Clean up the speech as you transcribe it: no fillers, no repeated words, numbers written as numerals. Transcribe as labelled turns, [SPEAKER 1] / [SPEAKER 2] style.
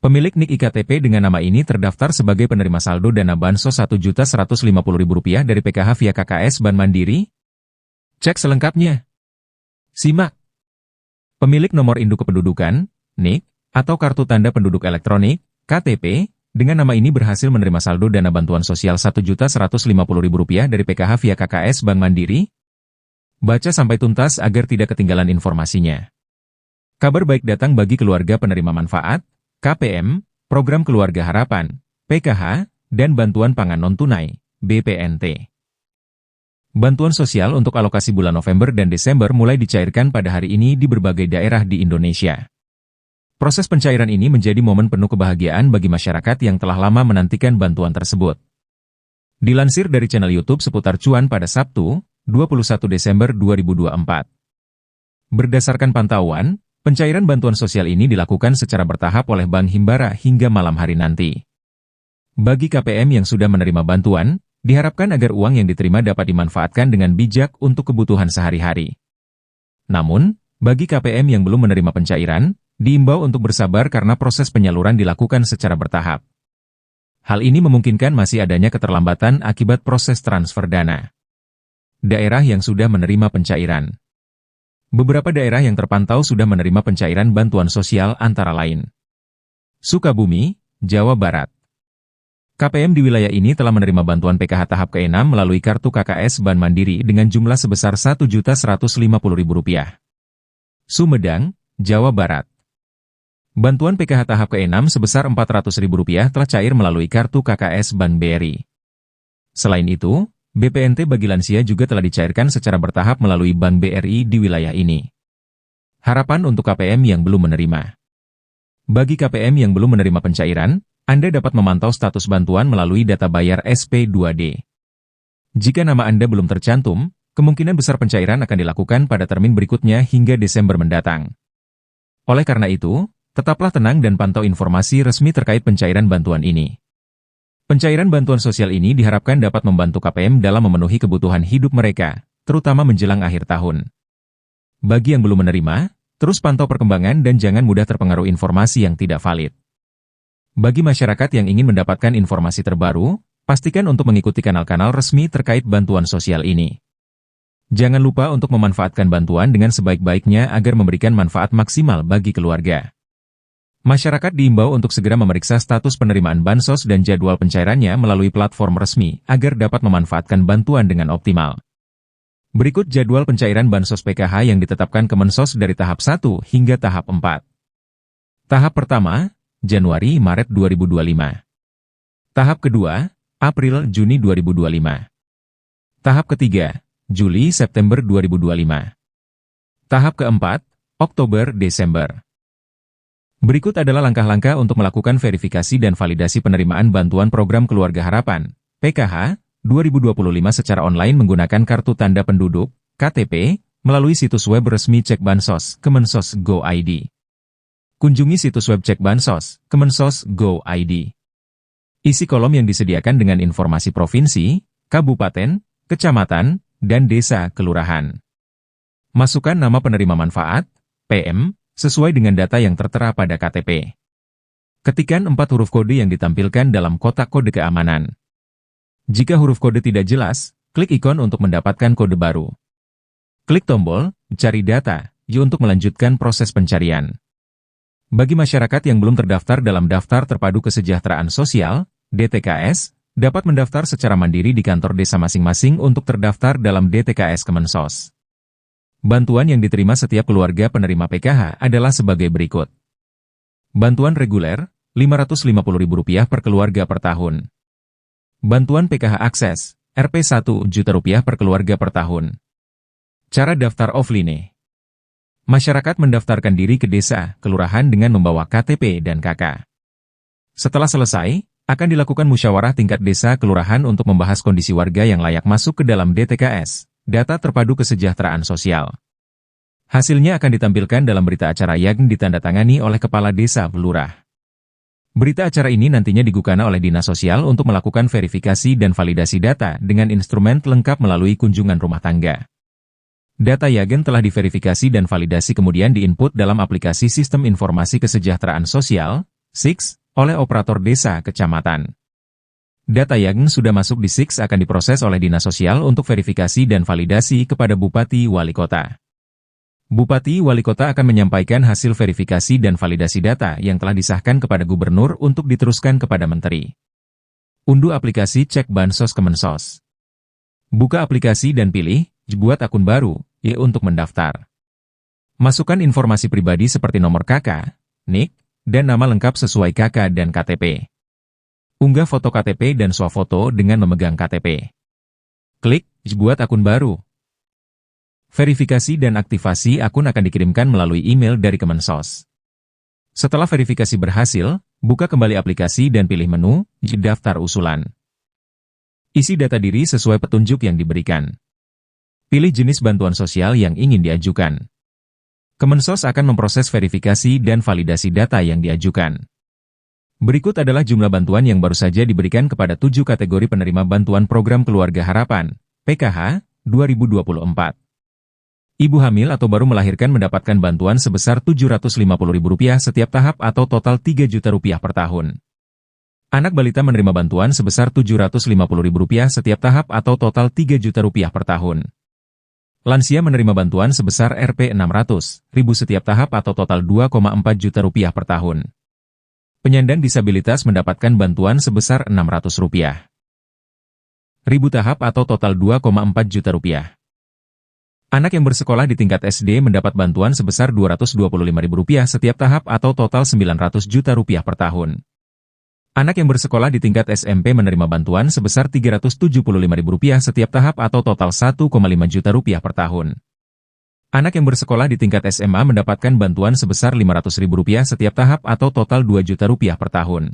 [SPEAKER 1] Pemilik NIK IKTP dengan nama ini terdaftar sebagai penerima saldo dana bansos Rp1.150.000 dari PKH via KKS Bank Mandiri? Cek selengkapnya. Simak. Pemilik nomor induk kependudukan, NIK, atau Kartu Tanda Penduduk Elektronik, KTP, dengan nama ini berhasil menerima saldo dana bantuan sosial Rp1.150.000 dari PKH via KKS Bank Mandiri? Baca sampai tuntas agar tidak ketinggalan informasinya. Kabar baik datang bagi keluarga penerima manfaat, KPM, Program Keluarga Harapan, PKH, dan Bantuan Pangan Non-Tunai, BPNT. Bantuan sosial untuk alokasi bulan November dan Desember mulai dicairkan pada hari ini di berbagai daerah di Indonesia. Proses pencairan ini menjadi momen penuh kebahagiaan bagi masyarakat yang telah lama menantikan bantuan tersebut. Dilansir dari channel YouTube Seputar Cuan pada Sabtu, 21 Desember 2024. Berdasarkan pantauan, pencairan bantuan sosial ini dilakukan secara bertahap oleh Bank Himbara hingga malam hari nanti. Bagi KPM yang sudah menerima bantuan, diharapkan agar uang yang diterima dapat dimanfaatkan dengan bijak untuk kebutuhan sehari-hari. Namun, bagi KPM yang belum menerima pencairan, diimbau untuk bersabar karena proses penyaluran dilakukan secara bertahap. Hal ini memungkinkan masih adanya keterlambatan akibat proses transfer dana. Daerah yang sudah menerima pencairan. Beberapa daerah yang terpantau sudah menerima pencairan bantuan sosial antara lain Sukabumi, Jawa Barat. KPM di wilayah ini telah menerima bantuan PKH tahap ke-6 melalui kartu KKS Bank Mandiri dengan jumlah sebesar Rp1.150.000. Sumedang, Jawa Barat. Bantuan PKH tahap ke-6 sebesar Rp400.000 telah cair melalui kartu KKS Bank BRI. Selain itu, BPNT bagi lansia juga telah dicairkan secara bertahap melalui Bank BRI di wilayah ini. Harapan untuk KPM yang belum menerima. Bagi KPM yang belum menerima pencairan, Anda dapat memantau status bantuan melalui data bayar SP2D. Jika nama Anda belum tercantum, kemungkinan besar pencairan akan dilakukan pada termin berikutnya hingga Desember mendatang. Oleh karena itu, tetaplah tenang dan pantau informasi resmi terkait pencairan bantuan ini. Pencairan bantuan sosial ini diharapkan dapat membantu KPM dalam memenuhi kebutuhan hidup mereka, terutama menjelang akhir tahun. Bagi yang belum menerima, terus pantau perkembangan dan jangan mudah terpengaruh informasi yang tidak valid. Bagi masyarakat yang ingin mendapatkan informasi terbaru, pastikan untuk mengikuti kanal-kanal resmi terkait bantuan sosial ini. Jangan lupa untuk memanfaatkan bantuan dengan sebaik-baiknya agar memberikan manfaat maksimal bagi keluarga. Masyarakat diimbau untuk segera memeriksa status penerimaan bansos dan jadwal pencairannya melalui platform resmi agar dapat memanfaatkan bantuan dengan optimal. Berikut jadwal pencairan bansos PKH yang ditetapkan Kemensos dari tahap 1 hingga tahap 4. Tahap pertama, Januari-Maret 2025. Tahap kedua, April-Juni 2025. Tahap ketiga, Juli-September 2025. Tahap keempat, Oktober-Desember. Berikut adalah langkah-langkah untuk melakukan verifikasi dan validasi penerimaan bantuan program Keluarga Harapan, PKH, 2025 secara online menggunakan Kartu Tanda Penduduk, KTP, melalui situs web resmi Cek Bansos, Kemensos Go.id. Kunjungi situs web Cek Bansos, Kemensos Go.id. Isi kolom yang disediakan dengan informasi provinsi, kabupaten, kecamatan, dan desa kelurahan. Masukkan nama penerima manfaat, PM, sesuai dengan data yang tertera pada KTP. Ketikkan 4 huruf kode yang ditampilkan dalam kotak kode keamanan. Jika huruf kode tidak jelas, klik ikon untuk mendapatkan kode baru. Klik tombol, cari data, untuk melanjutkan proses pencarian. Bagi masyarakat yang belum terdaftar dalam Daftar Terpadu Kesejahteraan Sosial, DTKS, dapat mendaftar secara mandiri di kantor desa masing-masing untuk terdaftar dalam DTKS Kemensos. Bantuan yang diterima setiap keluarga penerima PKH adalah sebagai berikut. Bantuan reguler, Rp550.000 per keluarga per tahun. Bantuan PKH Akses, Rp 1 juta per keluarga per tahun. Cara daftar offline. Masyarakat mendaftarkan diri ke desa, kelurahan dengan membawa KTP dan KK. Setelah selesai, akan dilakukan musyawarah tingkat desa kelurahan untuk membahas kondisi warga yang layak masuk ke dalam DTKS. Data Terpadu Kesejahteraan Sosial. Hasilnya akan ditampilkan dalam berita acara yang ditandatangani oleh Kepala Desa Lurah. Berita acara ini nantinya digukana oleh Dinas Sosial untuk melakukan verifikasi dan validasi data dengan instrumen lengkap melalui kunjungan rumah tangga. Data Yagen telah diverifikasi dan validasi kemudian diinput dalam aplikasi Sistem Informasi Kesejahteraan Sosial, SIX, oleh operator desa kecamatan. Data yang sudah masuk di SIX akan diproses oleh Dinas Sosial untuk verifikasi dan validasi kepada Bupati Wali Kota. Bupati Wali Kota akan menyampaikan hasil verifikasi dan validasi data yang telah disahkan kepada Gubernur untuk diteruskan kepada Menteri. Unduh aplikasi Cek Bansos Kemensos. Buka aplikasi dan pilih, buat akun baru, untuk mendaftar. Masukkan informasi pribadi seperti nomor KK, NIK, dan nama lengkap sesuai KK dan KTP. Unggah foto KTP dan swafoto dengan memegang KTP. Klik, buat akun baru. Verifikasi dan aktivasi akun akan dikirimkan melalui email dari Kemensos. Setelah verifikasi berhasil, buka kembali aplikasi dan pilih menu, daftar usulan. Isi data diri sesuai petunjuk yang diberikan. Pilih jenis bantuan sosial yang ingin diajukan. Kemensos akan memproses verifikasi dan validasi data yang diajukan. Berikut adalah jumlah bantuan yang baru saja diberikan kepada 7 kategori penerima bantuan program Keluarga Harapan, PKH, 2024. Ibu hamil atau baru melahirkan mendapatkan bantuan sebesar Rp750.000 setiap tahap atau total Rp3 juta per tahun. Anak balita menerima bantuan sebesar Rp750.000 setiap tahap atau total Rp3 juta per tahun. Lansia menerima bantuan sebesar Rp600.000 setiap tahap atau total Rp2,4 juta per tahun. Penyandang disabilitas mendapatkan bantuan sebesar Rp600.000. Ribu tahap atau total Rp2,4 juta. Anak yang bersekolah di tingkat SD mendapat bantuan sebesar Rp225.000 setiap tahap atau total Rp900 juta per tahun. Anak yang bersekolah di tingkat SMP menerima bantuan sebesar Rp375.000 setiap tahap atau total Rp1,5 juta per tahun. Anak yang bersekolah di tingkat SMA mendapatkan bantuan sebesar Rp500.000 setiap tahap atau total Rp2 juta per tahun.